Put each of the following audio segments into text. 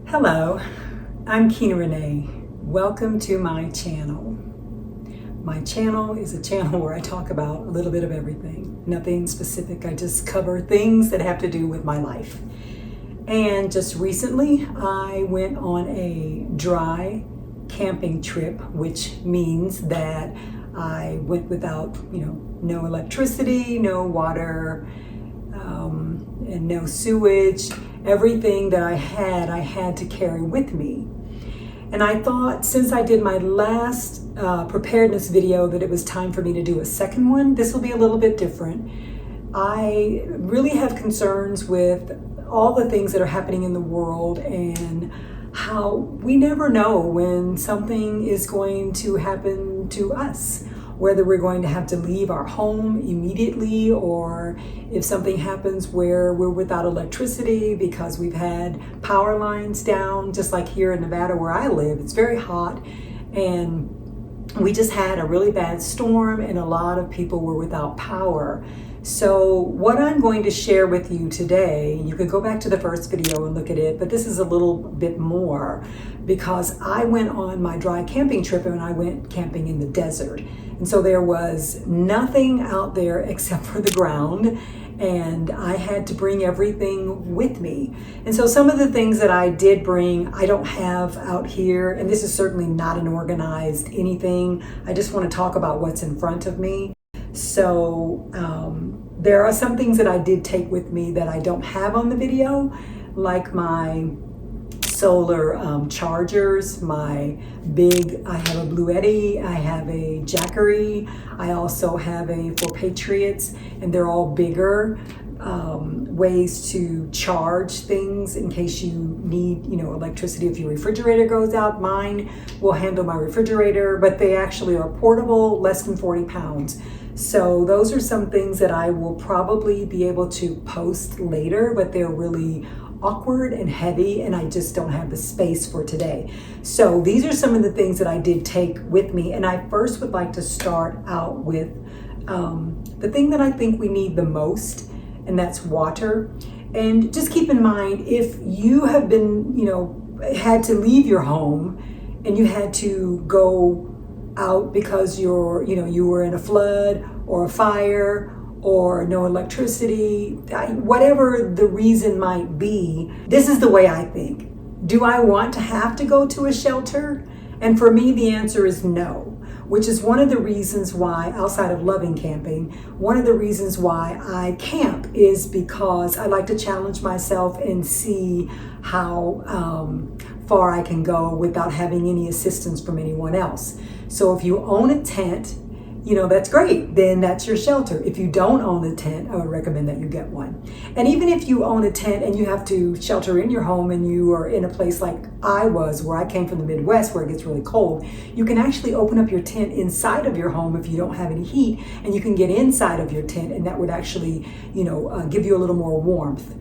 Hello, I'm Kina Renee. Welcome to my channel. My channel is a channel where I talk about a little bit of everything. Nothing specific, I just cover things that have to do with my life. And just recently, I went on a dry camping trip, which means that I went without, no electricity, no water, and no sewage. Everything that I had to carry with me. And I thought, since I did my last preparedness video, that it was time for me to do a second one. This will be a little bit different. I really have concerns with all the things that are happening in the world and how we never know when something is going to happen to us, whether we're going to have to leave our home immediately, or if something happens where we're without electricity because we've had power lines down, just like here in Nevada where I live. It's very hot, and we just had a really bad storm and a lot of people were without power. So what I'm going to share with you today, you can go back to the first video and look at it, but this is a little bit more because I went on my dry camping trip and I went camping in the desert. And so there was nothing out there except for the ground, and I had to bring everything with me. And so some of the things that I did bring, I don't have out here, and this is certainly not an organized anything. I just want to talk about what's in front of me. So there are some things that I did take with me that I don't have on the video, like my solar chargers, I have a Blue Eddy, I have a Jackery, I also have a for Patriots, and they're all bigger ways to charge things in case you need, electricity if your refrigerator goes out. Mine will handle my refrigerator, but they actually are portable, less than 40 pounds. So those are some things that I will probably be able to post later, but they're really awkward and heavy, and I just don't have the space for today. So these are some of the things that I did take with me, and I first would like to start out with the thing that I think we need the most, and that's water. And just keep in mind, if you have been, had to leave your home and you had to go out because you were in a flood or a fire or no electricity, whatever the reason might be, this is the way I think. Do I want to have to go to a shelter? And for me, the answer is no, which is one of the reasons why, outside of loving camping, one of the reasons why I camp is because I like to challenge myself and see how far I can go without having any assistance from anyone else. So if you own a tent, that's great. Then that's your shelter. If you don't own a tent, I would recommend that you get one. And even if you own a tent and you have to shelter in your home and you are in a place like I was, where I came from the Midwest where it gets really cold, you can actually open up your tent inside of your home if you don't have any heat, and you can get inside of your tent, and that would actually, give you a little more warmth.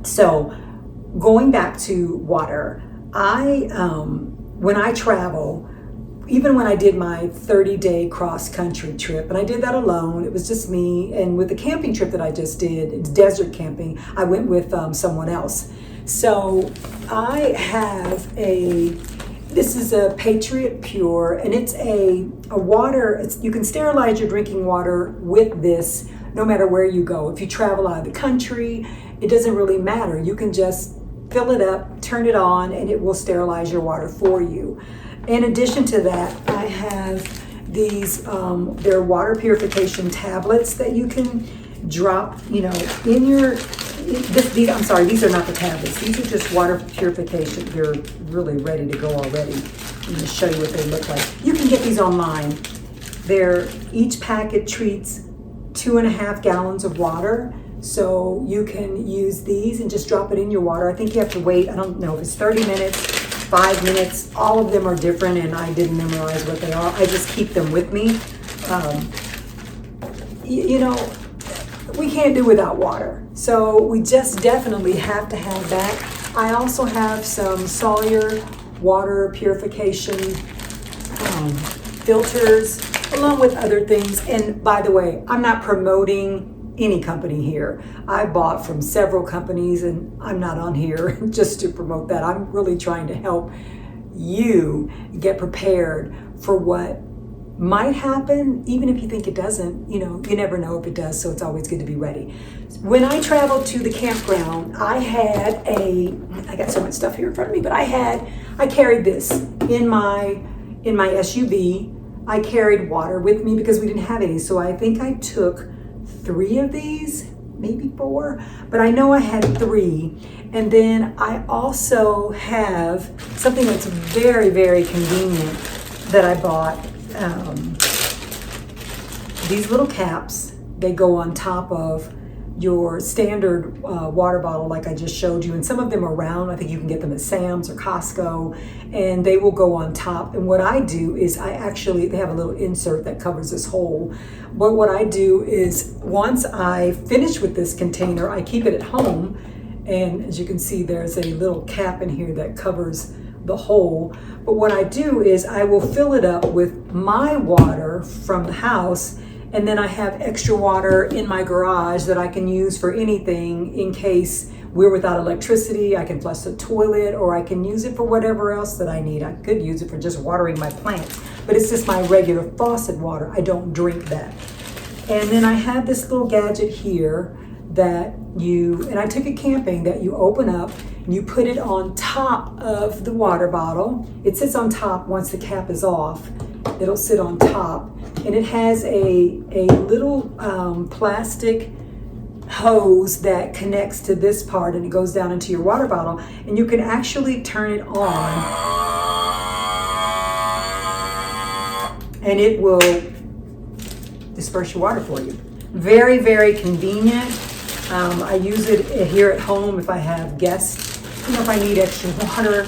So going back to water, when I travel, even when I did my 30-day cross-country trip, and I did that alone, it was just me, and with the camping trip that I just did, it's desert camping, I went with someone else. So I have this is a Patriot Pure, and it's a water, you can sterilize your drinking water with this no matter where you go. If you travel out of the country, it doesn't really matter. You can just fill it up, turn it on, and it will sterilize your water for you. In addition to that, I have these, they're water purification tablets that you can drop, in your, I'm sorry, these are not the tablets. These are just water purification. They're really ready to go already. I'm going to show you what they look like. You can get these online. Each packet treats 2.5 gallons of water. So you can use these and just drop it in your water. I think you have to wait, I don't know if it's 30 minutes, 5 minutes. All of them are different, and I didn't memorize what they are. I just keep them with me. We can't do without water. So we just definitely have to have that. I also have some Sawyer water purification filters, along with other things. And by the way, I'm not promoting any company here. I bought from several companies, and I'm not on here just to promote that. I'm really trying to help you get prepared for what might happen, even if you think it doesn't. You know, you never know if it does, so it's always good to be ready. When I traveled to the campground, I got so much stuff here in front of me, but I carried this in my SUV. I carried water with me because we didn't have any, so I think I took 3 of these, maybe 4, but I know I had 3. And then I also have something that's very, very convenient that I bought. These little caps, they go on top of your standard water bottle like I just showed you, and some of them are round. I think you can get them at Sam's or Costco, and they will go on top. And what I do is they have a little insert that covers this hole. But what I do is once I finish with this container, I keep it at home, and as you can see, there's a little cap in here that covers the hole. But what I do is I will fill it up with my water from the house, and then I have extra water in my garage that I can use for anything in case we're without electricity. I can flush the toilet, or I can use it for whatever else that I need. I could use it for just watering my plants, but it's just my regular faucet water. I don't drink that. And then I have this little gadget here and I took it camping, that you open up and you put it on top of the water bottle. It sits on top once the cap is off. It'll sit on top, and it has a little plastic hose that connects to this part, and it goes down into your water bottle, and you can actually turn it on, and it will disperse your water for you. Very, very convenient. I use it here at home if I have guests, if I need extra water,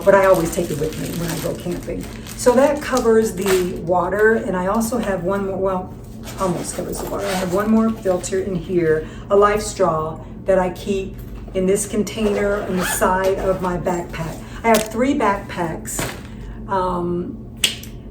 but I always take it with me when I go camping. So that covers the water, and I also have one more, almost covers the water. I have one more filter in here, a life straw that I keep in this container on the side of my backpack. I have 3 backpacks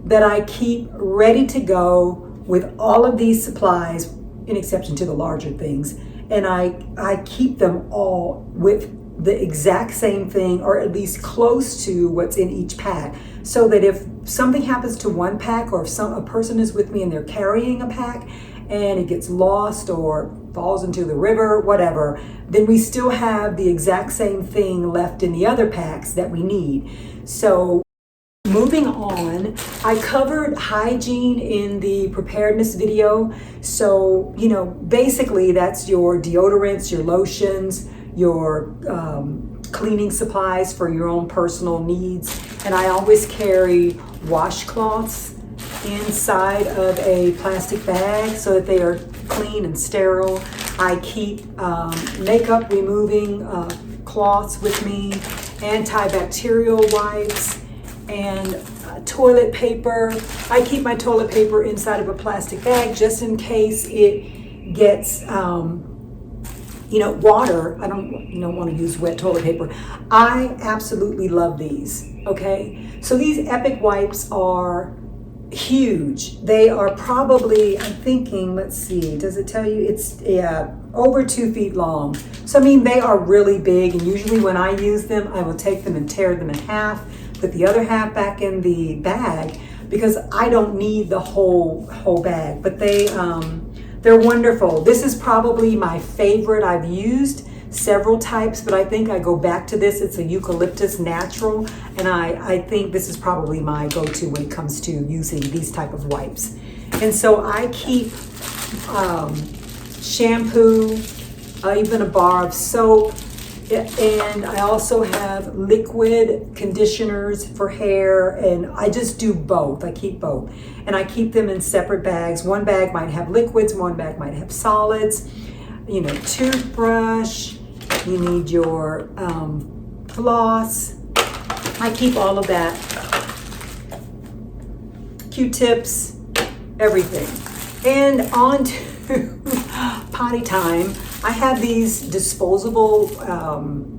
that I keep ready to go with all of these supplies, in exception to the larger things. And I keep them all with the exact same thing, or at least close to what's in each pack, so that if something happens to one pack, or if a person is with me and they're carrying a pack and it gets lost or falls into the river, whatever, then we still have the exact same thing left in the other packs that we need. So moving on, I covered hygiene in the preparedness video. So, basically that's your deodorants, your lotions, your cleaning supplies for your own personal needs. And I always carry washcloths inside of a plastic bag so that they are clean and sterile. I keep makeup removing cloths with me, antibacterial wipes, and toilet paper. I keep my toilet paper inside of a plastic bag just in case it gets water. I don't want to use wet toilet paper. I absolutely love these. Okay, so these Epic wipes are huge. They are probably, I'm thinking, let's see, does it tell you? It's over 2 feet long. So they are really big, and usually when I use them, I will take them and tear them in half, put the other half back in the bag, because I don't need the whole bag. But they're wonderful. This is probably my favorite. I've used several types, but I think I go back to this. It's a eucalyptus natural, and I think this is probably my go-to when it comes to using these type of wipes. And so I keep shampoo, even a bar of soap, and I also have liquid conditioners for hair, and I just do both. I keep both, and I keep them in separate bags. One bag might have liquids, one bag might have solids. Toothbrush, you need your floss. I keep all of that. Q-tips, everything. And on to potty time. I have these disposable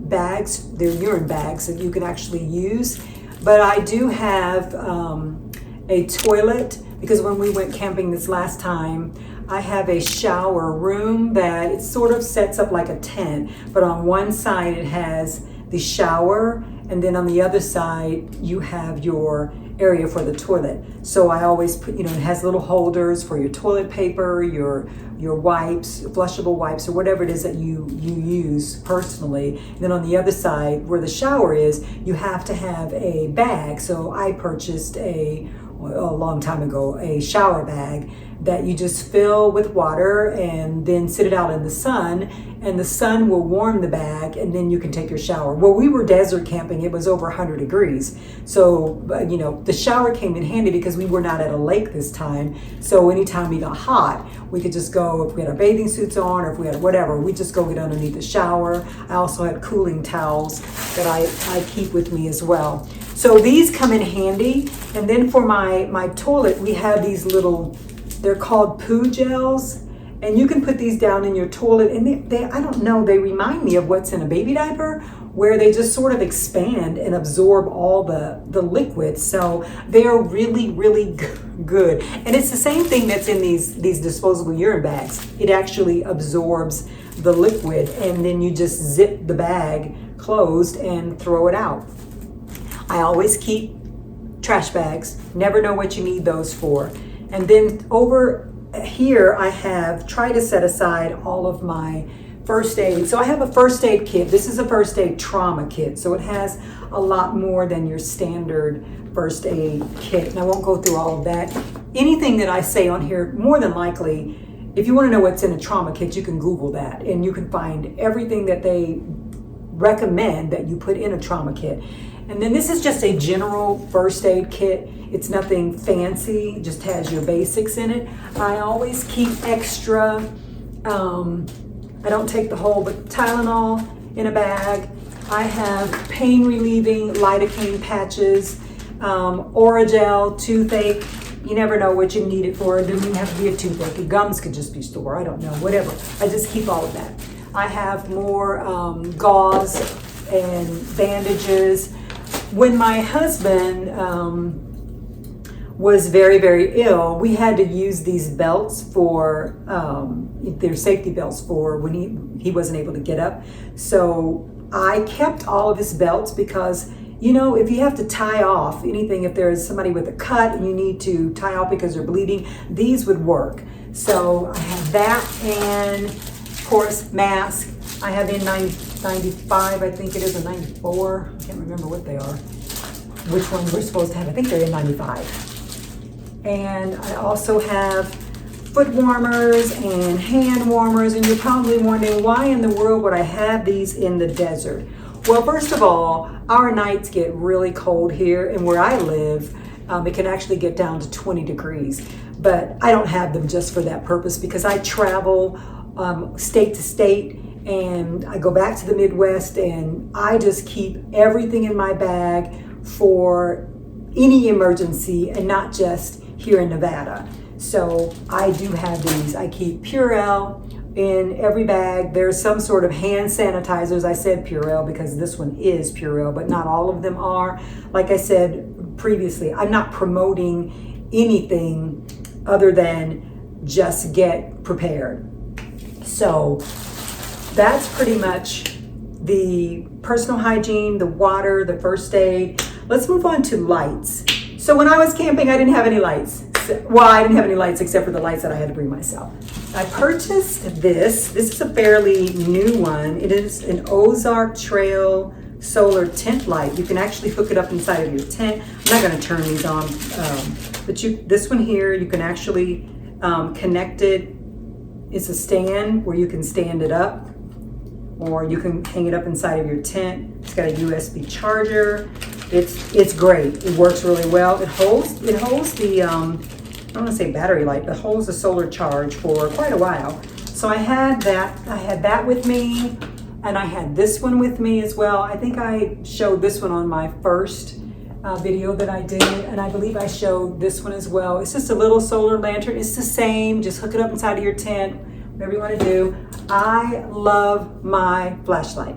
bags. They're urine bags that you can actually use. But I do have a toilet, because when we went camping this last time, I have a shower room that it sort of sets up like a tent, but on one side it has the shower, and then on the other side you have your area for the toilet. So I always put, it has little holders for your toilet paper, your wipes, flushable wipes, or whatever it is that you use personally. And then on the other side where the shower is, you have to have a bag. So I purchased a long time ago a shower bag that you just fill with water and then sit it out in the sun, and the sun will warm the bag, and then you can take your shower. Well, we were desert camping. It was over 100 degrees. So, the shower came in handy because we were not at a lake this time. So anytime we got hot, we could just go, if we had our bathing suits on or if we had whatever, we just go get underneath the shower. I also had cooling towels that I keep with me as well. So these come in handy. And then for my toilet, we have these little, they're called poo gels, and you can put these down in your toilet, and they I don't know, they remind me of what's in a baby diaper, where they just sort of expand and absorb all the liquids. So they are really, really good. And it's the same thing that's in these disposable urine bags. It actually absorbs the liquid, and then you just zip the bag closed and throw it out. I always keep trash bags. Never know what you need those for. And then over here, I have tried to set aside all of my first aid. So I have a first aid kit. This is a first aid trauma kit. So it has a lot more than your standard first aid kit. And I won't go through all of that. Anything that I say on here, more than likely, if you want to know what's in a trauma kit, you can Google that, and you can find everything that they recommend that you put in a trauma kit. And then this is just a general first aid kit. It's nothing fancy, just has your basics in it. I always keep extra, I don't take the whole, but Tylenol in a bag. I have pain relieving lidocaine patches, Oragel, toothache. You never know what you need it for. It doesn't even have to be a toothache. Gums could just be sore, I don't know, whatever. I just keep all of that. I have more gauze and bandages. When my husband was very, very ill, we had to use these belts for, their safety belts for when he wasn't able to get up. So I kept all of his belts because, if you have to tie off anything, if there's somebody with a cut and you need to tie off because they're bleeding, these would work. So I have that, and of course, mask. I have N95, I think it is, a 94. I can't remember what they are, which ones we're supposed to have. I think they're N95. And I also have foot warmers and hand warmers. And you're probably wondering, why in the world would I have these in the desert? Well, first of all, our nights get really cold here, and where I live, it can actually get down to 20 degrees. But I don't have them just for that purpose, because I travel state to state, and I go back to the Midwest, and I just keep everything in my bag for any emergency, and not just here in Nevada. So I do have these. I keep Purell in every bag. There's some sort of hand sanitizers. I said Purell because this one is Purell, but not all of them are. Like I said previously, I'm not promoting anything other than just get prepared. So that's pretty much the personal hygiene, the water, the first aid. Let's move on to lights. So when I was camping, I didn't have any lights. Well, I didn't have any lights except for the lights that I had to bring myself. I purchased this. This is a fairly new one. It is an Ozark Trail solar tent light. You can actually hook it up inside of your tent. I'm not going to turn these on, but this one here, you can actually connect it. It's a stand where you can stand it up, or you can hang it up inside of your tent. It's got a USB charger. It's great. It works really well. It holds the I don't want to say battery light, but holds the solar charge for quite a while. So I had that with me, and I had this one with me as well. I think I showed this one on my first video that I did, and I believe I showed this one as well. It's just a little solar lantern. It's the same. Just hook it up inside of your tent, whatever you want to do. I love my flashlight.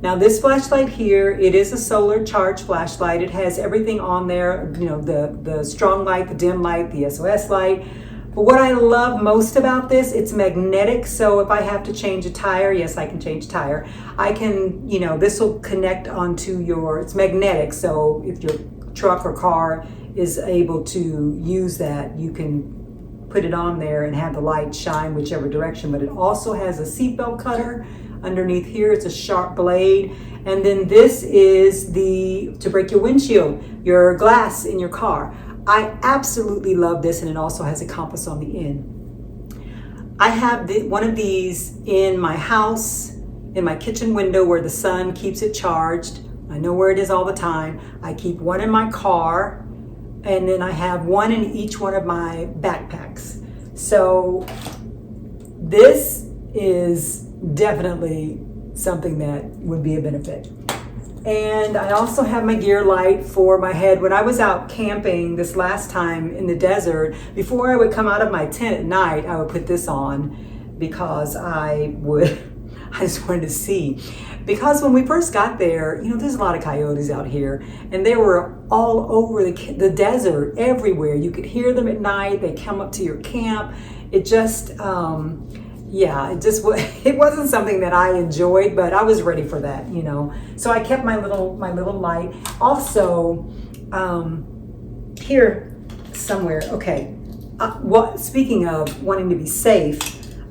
Now this flashlight here, it is a solar charged flashlight. It has everything on there, the strong light, the dim light, the SOS light. But what I love most about this, it's magnetic. So if I have to change a tire, yes, I can change a tire. I can, this will connect onto it's magnetic. So if your truck or car is able to use that, you can put it on there and have the light shine whichever direction. But it also has a seatbelt cutter underneath here. It's a sharp blade. And then this is to break your windshield, your glass in your car. I absolutely love this, and it also has a compass on the end. I have one of these in my house, in my kitchen window where the sun keeps it charged. I know where it is all the time. I keep one in my car, and then I have one in each one of my backpacks. So this is definitely something that would be a benefit. And I also have my gear light for my head. When I was out camping this last time in the desert, before I would come out of my tent at night, I would put this on because I just wanted to see. Because when we first got there, there's a lot of coyotes out here, and they were all over the desert, everywhere. You could hear them at night. They come up to your camp. It just, it wasn't something that I enjoyed, but I was ready for that, So I kept my little light. Also, here somewhere. Okay. Speaking of wanting to be safe,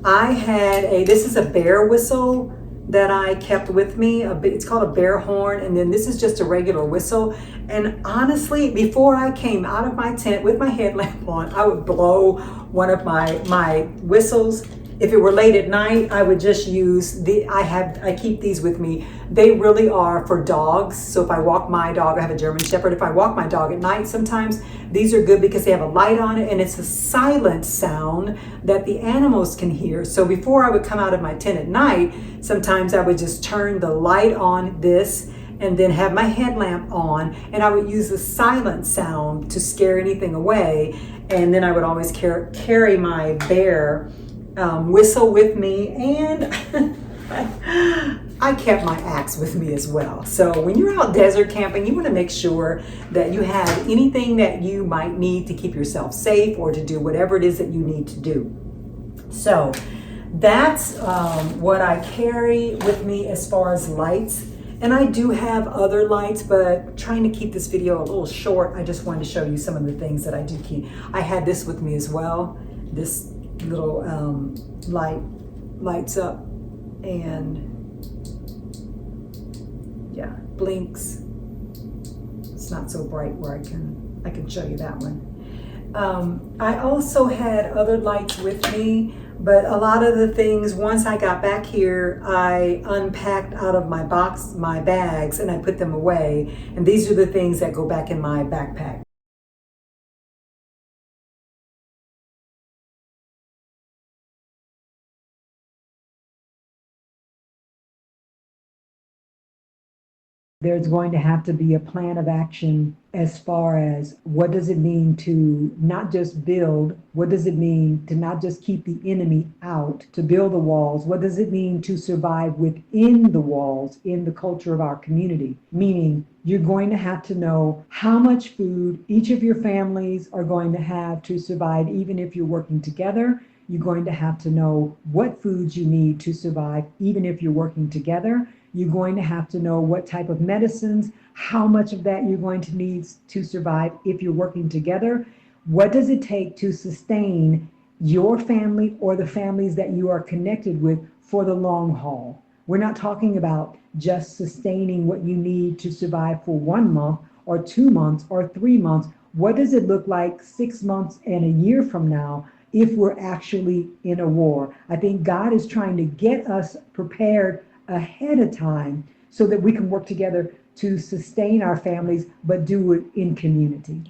I had this is a bear whistle that I kept with me. It's called a bear horn, and then this is just a regular whistle. And honestly, before I came out of my tent with my headlamp on, I would blow one of my whistles. If it were late at night, I would just use I keep these with me. They really are for dogs. So if I walk my dog, I have a German Shepherd. If I walk my dog at night, sometimes these are good because they have a light on it, and it's a silent sound that the animals can hear. So before I would come out of my tent at night, sometimes I would just turn the light on this and then have my headlamp on, and I would use the silent sound to scare anything away. And then I would always carry my bear whistle with me, and I kept my axe with me as well. So when you're out desert camping, you want to make sure that you have anything that you might need to keep yourself safe or to do whatever it is that you need to do. So that's what I carry with me as far as lights. And I do have other lights, but trying to keep this video a little short, I just wanted to show you some of the things that I do keep. I had this with me as well. This little lights up and blinks. It's not so bright where I can show you that one. I also had other lights with me, but a lot of the things, once I got back here, I unpacked out of my bags, and I put them away. And these are the things that go back in my backpack. There's going to have to be a plan of action as far as what does it mean to not just build, what does it mean to not just keep the enemy out, to build the walls, what does it mean to survive within the walls in the culture of our community? Meaning, you're going to have to know how much food each of your families are going to have to survive, even if you're working together. You're going to have to know what foods you need to survive, even if you're working together. You're going to have to know what type of medicines, how much of that you're going to need to survive if you're working together. What does it take to sustain your family or the families that you are connected with for the long haul? We're not talking about just sustaining what you need to survive for 1 month or 2 months or 3 months. What does it look like 6 months and a year from now if we're actually in a war? I think God is trying to get us prepared ahead of time so that we can work together to sustain our families, but do it in community.